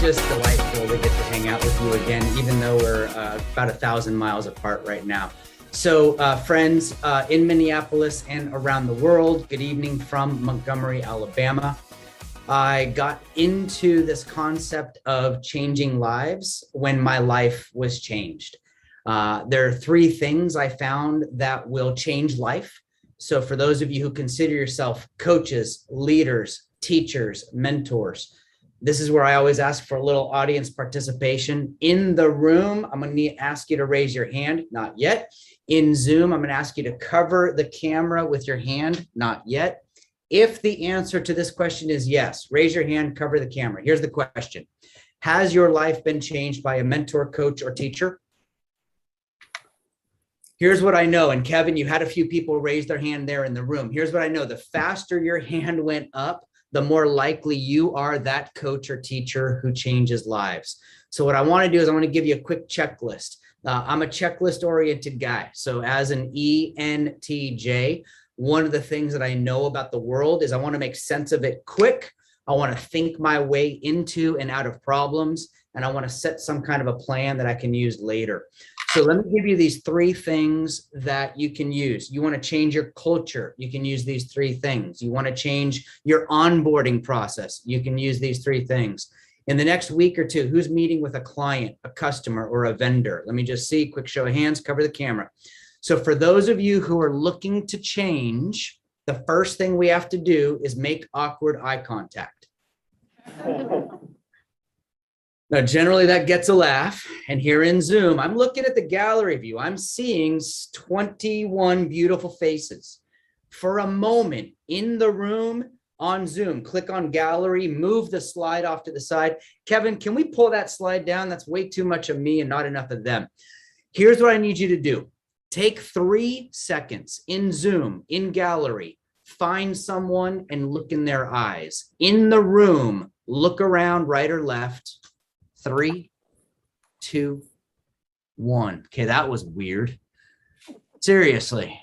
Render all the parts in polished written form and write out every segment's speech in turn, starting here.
just delightful to get to hang out with you again, even though we're about 1,000 miles apart right now. So friends in Minneapolis and around the world, good evening from Montgomery, Alabama. I got into this concept of changing lives when my life was changed. There are three things I found that will change life. So for those of you who consider yourself coaches, leaders, teachers, mentors, this is where I always ask for a little audience participation. In the room, I'm going to ask you to raise your hand. Not yet. In Zoom, I'm going to ask you to cover the camera with your hand. Not yet. If the answer to this question is yes, raise your hand, cover the camera. Here's the question. Has your life been changed by a mentor, coach, or teacher? Here's what I know. And Kevin, you had a few people raise their hand there in the room. Here's what I know. The faster your hand went up, the more likely you are that coach or teacher who changes lives. So what I want to do is I want to give you a quick checklist. I'm a checklist oriented guy. So as an ENTJ, one of the things that I know about the world is I want to make sense of it quick. I want to think my way into and out of problems. And I want to set some kind of a plan that I can use later. So let me give you these three things that you can use. You want to change your culture. You can use these three things. You want to change your onboarding process. You can use these three things. In the next week or two, who's meeting with a client, a customer, or a vendor? Let me just see, quick show of hands, cover the camera. So for those of you who are looking to change, the first thing we have to do is make awkward eye contact. Now, generally that gets a laugh. And here in Zoom, I'm looking at the gallery view. I'm seeing 21 beautiful faces. For a moment in the room on Zoom, click on gallery, move the slide off to the side. Kevin, can we pull that slide down? That's way too much of me and not enough of them. Here's what I need you to do. Take 3 seconds in Zoom, in gallery, find someone and look in their eyes. In the room, look around right or left. 3, 2, 1. Okay, that was weird. Seriously,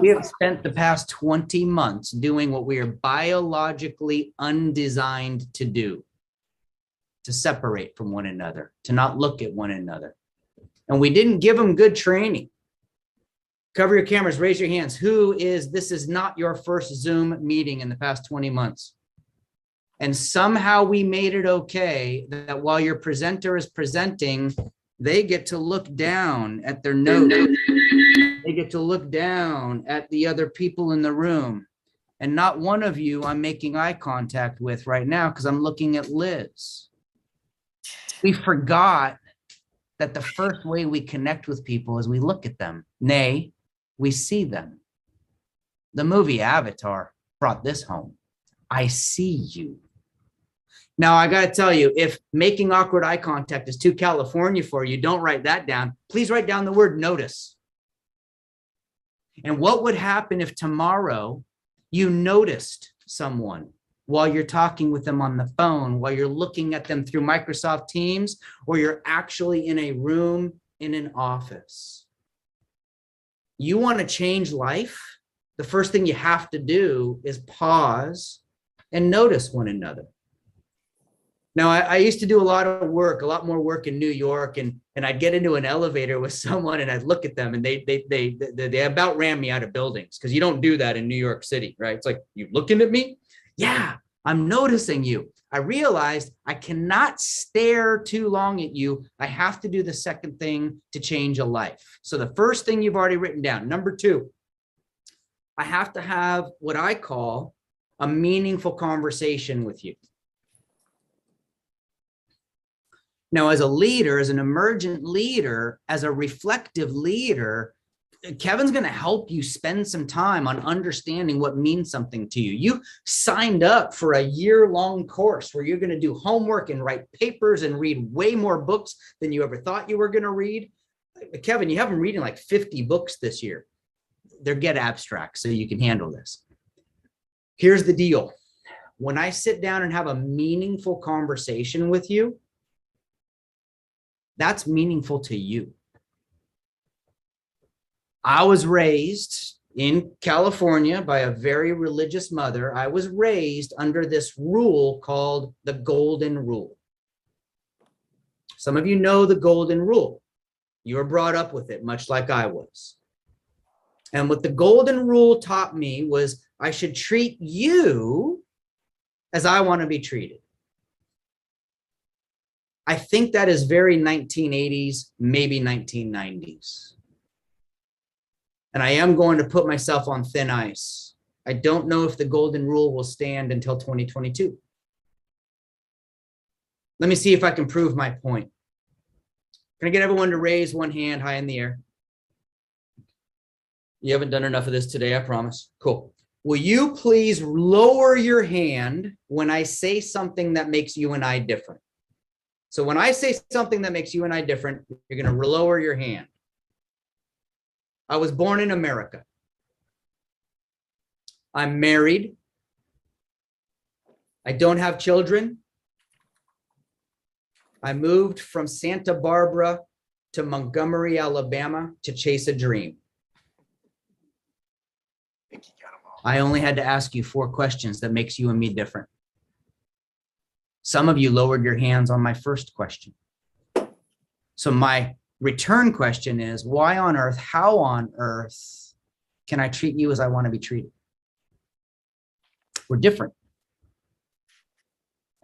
we have spent the past 20 months doing what we are biologically undesigned to do, to separate from one another, to not look at one another. And we didn't give them good training. Cover your cameras, raise your hands. This is not your first Zoom meeting in the past 20 months. And somehow we made it okay that while your presenter is presenting, they get to look down at their notes. They get to look down at the other people in the room. And not one of you I'm making eye contact with right now because I'm looking at Liz. We forgot that the first way we connect with people is we look at them. Nay, we see them. The movie Avatar brought this home. I see you. Now, I got to tell you, if making awkward eye contact is too California for you, don't write that down. Please write down the word notice. And what would happen if tomorrow you noticed someone while you're talking with them on the phone, while you're looking at them through Microsoft Teams, or you're actually in a room in an office? You want to change life? The first thing you have to do is pause and notice one another. Now, I used to do a lot of work, a lot more work in New York, and I'd get into an elevator with someone and I'd look at them and they about ran me out of buildings, because you don't do that in New York City, right? It's like, you looking at me? Yeah, I'm noticing you. I realized I cannot stare too long at you. I have to do the second thing to change a life. So the first thing you've already written down. Number 2, I have to have what I call a meaningful conversation with you. Now, as a leader, as an emergent leader, as a reflective leader, Kevin's going to help you spend some time on understanding what means something to you. You signed up for a year-long course where you're going to do homework and write papers and read way more books than you ever thought you were going to read. Kevin, you have been reading like 50 books this year. They're get abstract, so you can handle this. Here's the deal. When I sit down and have a meaningful conversation with you, that's meaningful to you. I was raised in California by a very religious mother. I was raised under this rule called the golden rule. Some of you know the golden rule. You were brought up with it, much like I was. And what the golden rule taught me was I should treat you as I want to be treated. I think that is very 1980s, maybe 1990s. And I am going to put myself on thin ice. I don't know if the golden rule will stand until 2022. Let me see if I can prove my point. Can I get everyone to raise one hand high in the air? You haven't done enough of this today, I promise. Cool. Will you please lower your hand when I say something that makes you and I different? So when I say something that makes you and I different, you're going to lower your hand. I was born in America. I'm married. I don't have children. I moved from Santa Barbara to Montgomery, Alabama to chase a dream. I only had to ask you 4 questions that makes you and me different. Some of you lowered your hands on my first question. So my return question is, why on earth, how on earth can I treat you as I want to be treated? We're different.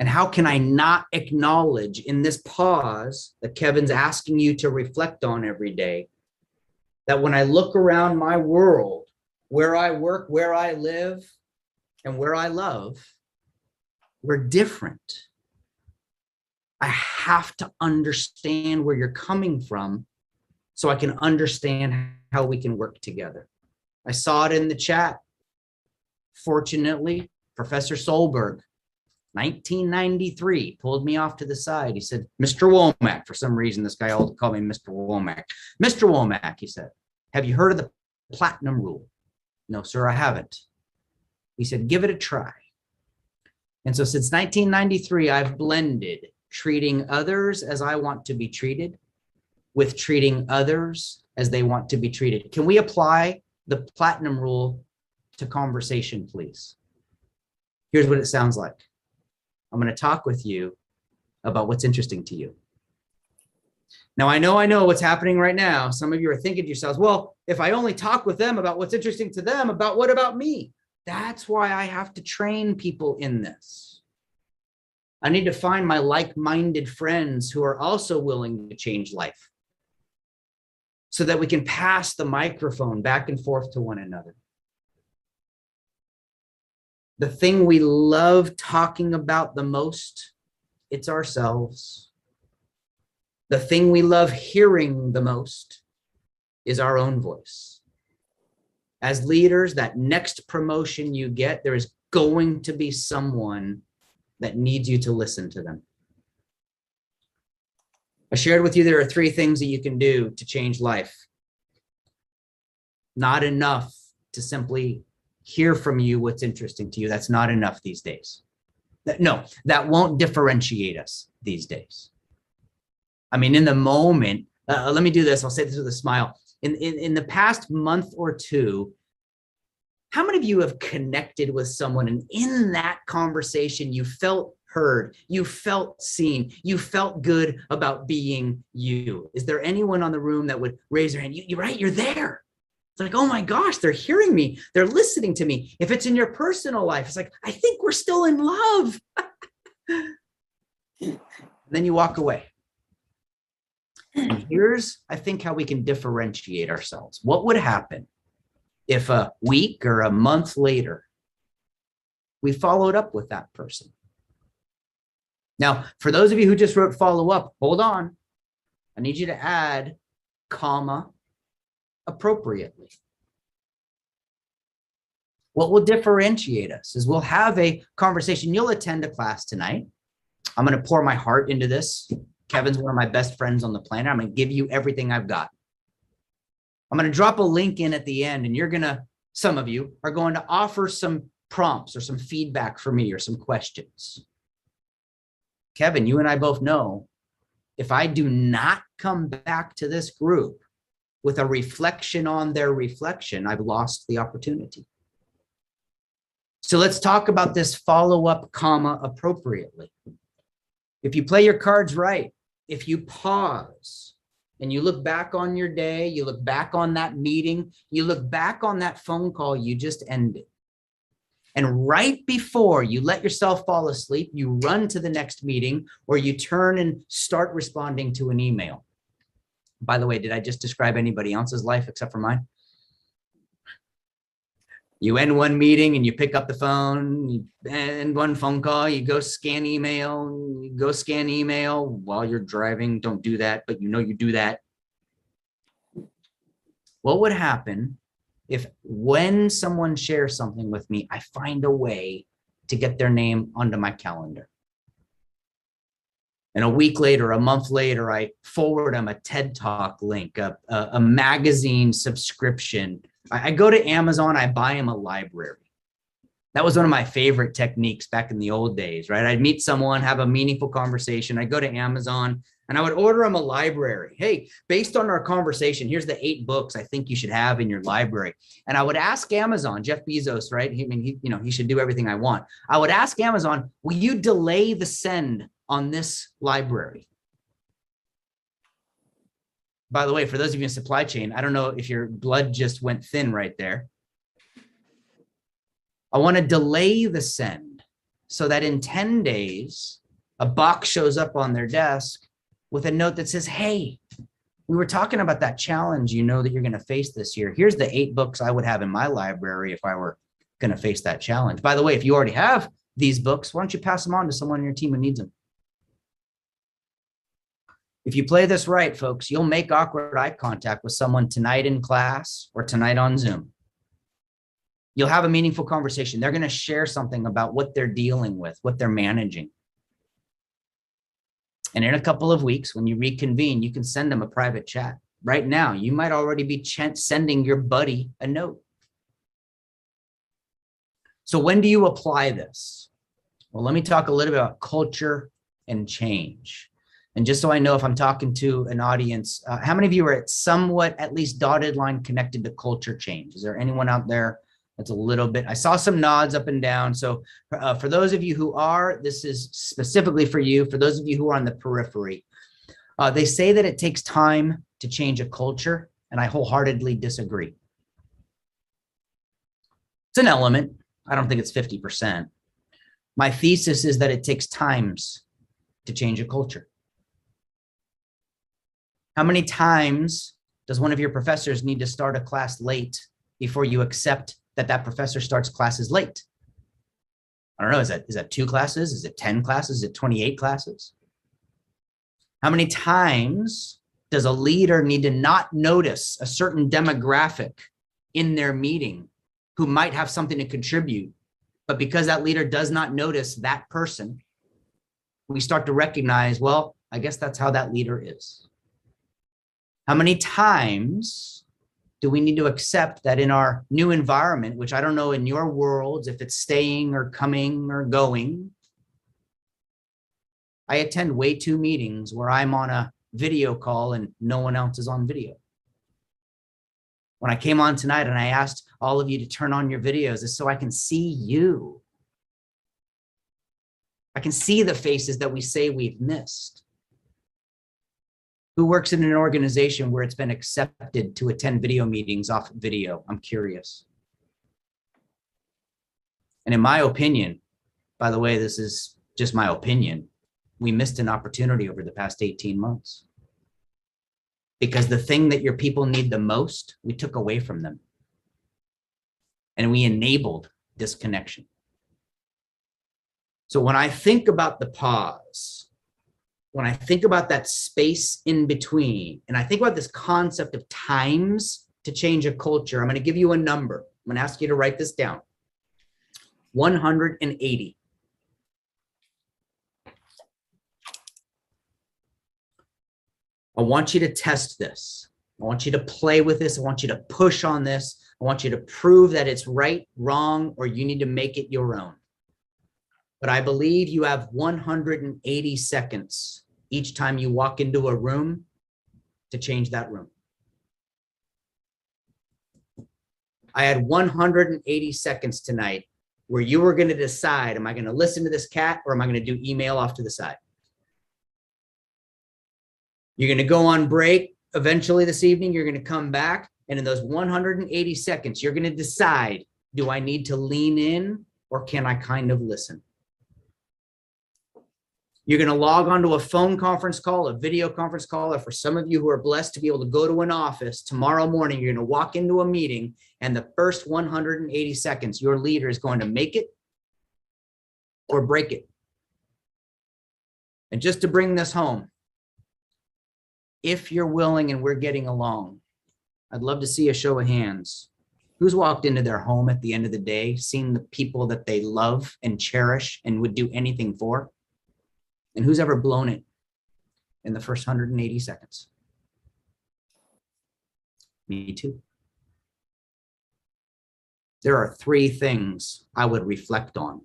And how can I not acknowledge in this pause that Kevin's asking you to reflect on every day, that when I look around my world, where I work, where I live, and where I love, we're different. I have to understand where you're coming from so I can understand how we can work together. I saw it in the chat. Fortunately, Professor Solberg, 1993, pulled me off to the side. He said, Mr. Womack, for some reason, this guy all called me Mr. Womack. Mr. Womack, he said, have you heard of the platinum rule? No, sir, I haven't. He said, give it a try. And so since 1993, I've blended treating others as I want to be treated with treating others as they want to be treated. Can we apply the platinum rule to conversation, please? Here's what it sounds like. I'm going to talk with you about what's interesting to you. Now, I know what's happening right now. Some of you are thinking to yourselves, well, if I only talk with them about what's interesting to them, what about me? That's why I have to train people in this. I need to find my like-minded friends who are also willing to change life so that we can pass the microphone back and forth to one another. The thing we love talking about the most, it's ourselves. The thing we love hearing the most is our own voice. As leaders, that next promotion you get, there is going to be someone that needs you to listen to them. I shared with you there are 3 things that you can do to change life. Not enough to simply hear from you what's interesting to you. That's not enough these days. No, that won't differentiate us these days. I mean, in the moment, let me do this. I'll say this with a smile. In the past month or 2, how many of you have connected with someone and in that conversation you felt heard, you felt seen, you felt good about being you? Is there anyone on the room that would raise their hand? You're right, you're there. It's like, oh my gosh, they're hearing me. They're listening to me. If it's in your personal life, it's like, I think we're still in love. Then you walk away. And here's, I think, how we can differentiate ourselves. What would happen if a week or a month later, we followed up with that person? Now, for those of you who just wrote follow up, hold on. I need you to add comma appropriately. What will differentiate us is we'll have a conversation. You'll attend a class tonight. I'm going to pour my heart into this. Kevin's one of my best friends on the planet. I'm going to give you everything I've got. I'm going to drop a link in at the end, and some of you are going to offer some prompts or some feedback for me or some questions. Kevin, you and I both know if I do not come back to this group with a reflection on their reflection, I've lost the opportunity. So let's talk about this follow-up comma appropriately. If you play your cards right, if you pause and you look back on your day, you look back on that meeting, you look back on that phone call you just ended, and right before you let yourself fall asleep, you run to the next meeting or you turn and start responding to an email. By the way, did I just describe anybody else's life except for mine? You end one meeting and you pick up the phone, you end one phone call, you go scan email while you're driving. Don't do that, but you know you do that. What would happen if when someone shares something with me, I find a way to get their name onto my calendar? And a week later, a month later, I forward them a TED Talk link, a magazine subscription. I go to Amazon, I buy them a library. That was one of my favorite techniques back in the old days, right? I'd meet someone, have a meaningful conversation. I'd go to Amazon and I would order them a library. Hey, based on our conversation, here's the 8 books I think you should have in your library. And I would ask Amazon, Jeff Bezos, right? He should do everything I want. I would ask Amazon, will you delay the send on this library? By the way, for those of you in supply chain, I don't know if your blood just went thin right there. I want to delay the send so that in 10 days, a box shows up on their desk with a note that says, hey, we were talking about that challenge you know that you're going to face this year. Here's the 8 books I would have in my library if I were going to face that challenge. By the way, if you already have these books, why don't you pass them on to someone on your team who needs them? If you play this right, folks, you'll make awkward eye contact with someone tonight in class or tonight on Zoom. You'll have a meaningful conversation. They're going to share something about what they're dealing with, what they're managing. And in a couple of weeks, when you reconvene, you can send them a private chat. Right now, you might already be sending your buddy a note. So when do you apply this? Well, let me talk a little bit about culture and change. And just so I know if I'm talking to an audience, how many of you are somewhat at least dotted line connected to culture change? Is there anyone out there that's a little bit? I saw some nods up and down. So for those of you who are, this is specifically for you. For those of you who are on the periphery, they say that it takes time to change a culture, and I wholeheartedly disagree. It's an element. I don't think it's 50%. My thesis is that it takes times to change a culture. How many times does one of your professors need to start a class late before you accept that that professor starts classes late? I don't know. Is that 2 classes? Is it 10 classes? Is it 28 classes? How many times does a leader need to not notice a certain demographic in their meeting who might have something to contribute, but because that leader does not notice that person, we start to recognize, well, I guess that's how that leader is. How many times do we need to accept that in our new environment, which I don't know in your worlds, if it's staying or coming or going, I attend way too meetings where I'm on a video call and no one else is on video. When I came on tonight and I asked all of you to turn on your videos, it's so I can see you. I can see the faces that we say we've missed. Who works in an organization where it's been accepted to attend video meetings off video? I'm curious. And in my opinion, by the way, this is just my opinion, we missed an opportunity over the past 18 months. Because the thing that your people need the most, we took away from them. And we enabled disconnection. So when I think about the pause, when I think about that space in between, and I think about this concept of times to change a culture, I'm going to give you a number. I'm going to ask you to write this down. 180. I want you to test this. I want you to play with this. I want you to push on this. I want you to prove that it's right, wrong, or you need to make it your own. But I believe you have 180 seconds each time you walk into a room to change that room. I had 180 seconds tonight where you were going to decide, am I going to listen to this cat or am I going to do email off to the side? You're going to go on break eventually this evening. You're going to come back. And in those 180 seconds, you're going to decide, do I need to lean in or can I kind of listen? You're going to log onto a phone conference call, a video conference call, or for some of you who are blessed to be able to go to an office tomorrow morning, you're going to walk into a meeting and the first 180 seconds, your leader is going to make it or break it. And just to bring this home, if you're willing and we're getting along, I'd love to see a show of hands. Who's walked into their home at the end of the day, seen the people that they love and cherish and would do anything for? And who's ever blown it in the first 180 seconds? Me too. There are three things I would reflect on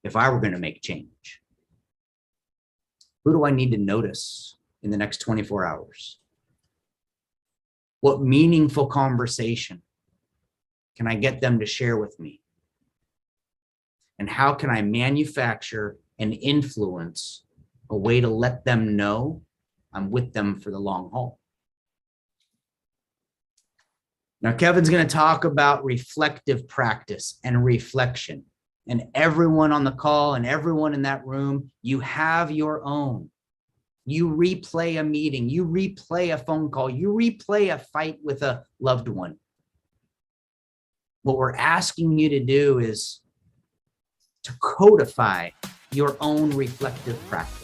if I were going to make change. Who do I need to notice in the next 24 hours? What meaningful conversation can I get them to share with me? And how can I manufacture and influence a way to let them know I'm with them for the long haul? Now, Kevin's going to talk about reflective practice and reflection. And everyone on the call and everyone in that room, you have your own. You replay a meeting, you replay a phone call, you replay a fight with a loved one. What we're asking you to do is to codify your own reflective practice.